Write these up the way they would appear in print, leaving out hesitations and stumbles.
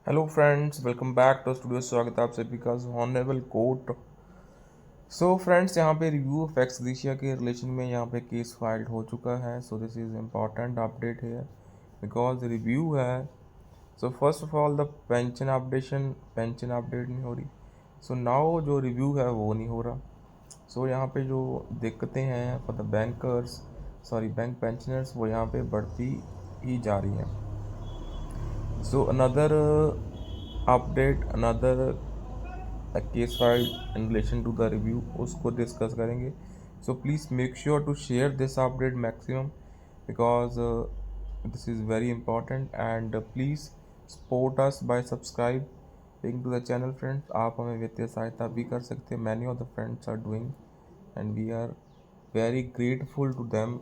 Hello friends, welcome back to studio. स्वागत है आप सभी का ऑनरेबल कोर्ट। सो फ्रेंड्स, यहाँ पे रिव्यू ऑफ एक्स ग्रेशिया के रिलेशन में यहाँ पे केस फाइल्ड हो चुका है। So this is important update है बिकॉज रिव्यू है। So first of all the pension update नहीं हो रही। सो नाउ जो रिव्यू है वो नहीं हो रहा। सो यहाँ पे जो दिक्कतें हैं फॉर द बैंक पेंशनर्स वो यहाँ पे बढ़ती ही जा रही हैं। So another update, another case file in relation to the review उसको डिस्कस करेंगे। So please make sure to share this update maximum because this is very important and please support us by subscribing to the channel friends. आप हमें वित्तीय सहायता भी कर सकते हैं। Many of the friends are doing and we are very grateful to them,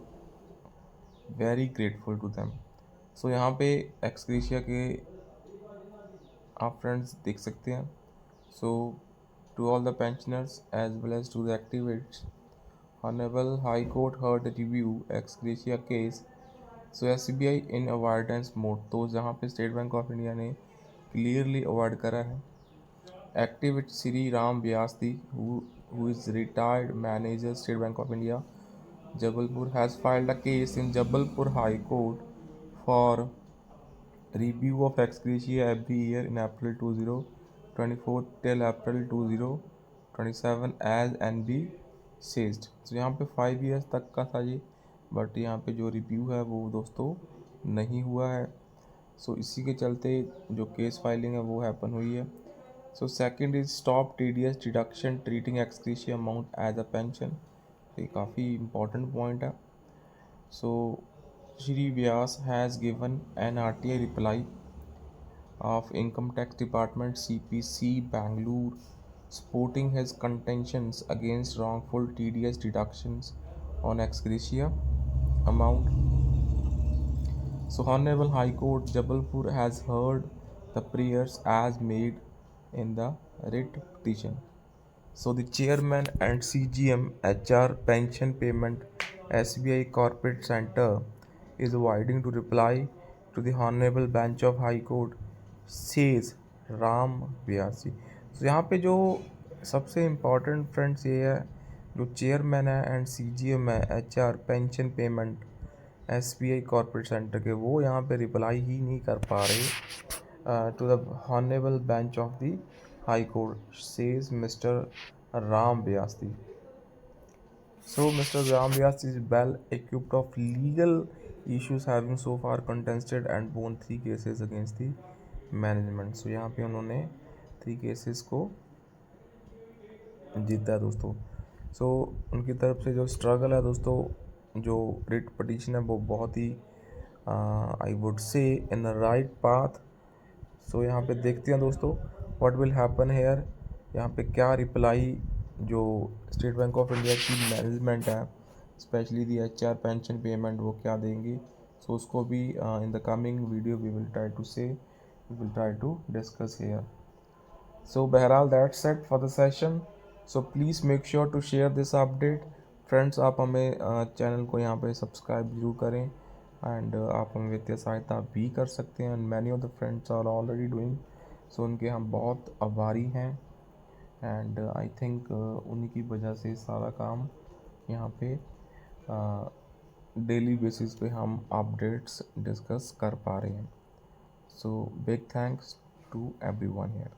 very grateful to them. So यहाँ पे एक्सग्रेशिया के आप फ्रेंड्स देख सकते हैं। So, to all the pensioners as well as to the activists, Honorable High Court heard the review ex gratia case. So SBI in avoidance mode, तो जहाँ पे स्टेट बैंक ऑफ इंडिया ने clearly avoid करा है। Activist Shri Ram Vyas who is retired manager State Bank of India, Jabalpur, has filed a case in Jabalpur High Court for review of ex gratia every year in April 2024 till April 2027 as NB says। तो यहाँ पे 5 years तक का था ये, but यहाँ पे जो रिव्यू है वो दोस्तों नहीं हुआ है। सो इसी के चलते जो केस फाइलिंग है वो हैपन हुई है। So second is stop TDS deduction treating ex gratia amount as a pension. ये काफ़ी इंपॉर्टेंट पॉइंट है। सो Shri Vyas has given an RTI reply of Income Tax Department CPC Bangalore supporting his contentions against wrongful TDS deductions on ex gratia amount. So Honorable High Court Jabalpur has heard the prayers as made in the writ petition. So the chairman and CGM HR pension payment SBI Corporate Center is avoiding to reply to the Honorable Bench of High Court, says Ram व्यासी। तो यहाँ पे जो सबसे important friends ये है, जो chairman है and CGM है HR pension payment SBI corporate centre के, वो यहाँ पे रिप्लाई ही नहीं कर पा रहे to the honourable bench of the high court, says mister Ram Vyasi. So Mr. Ram Vyas is well equipped of legal issues, having so far contested and won 3 cases against the management। So यहाँ पे उन्होंने 3 cases को जीता है दोस्तों। सो उनकी तरफ से जो स्ट्रगल है दोस्तों, जो रिट पटिशन है वो बहुत ही I would say in the right path. So यहाँ पे देखते हैं दोस्तों व्हाट विल हैपन हेयर। यहाँ पे क्या रिप्लाई जो स्टेट बैंक ऑफ इंडिया की मैनेजमेंट है, specially the HR pension payment, वो क्या देंगी। सो उसको भी in the coming video we will try to discuss here. So बहरहाल that's it for the session. So please make sure to share this update friends. आप हमें channel को यहाँ पे सब्सक्राइब जरूर करें एंड आप हमें वित्तीय सहायता भी कर सकते हैं and many of the friends are already doing. So उनके हम बहुत आभारी हैं एंड आई थिंक उन्हीं की वजह से सारा काम यहाँ पे डेली बेसिस पे हम अपडेट्स डिस्कस कर पा रहे हैं। So big thanks to everyone here.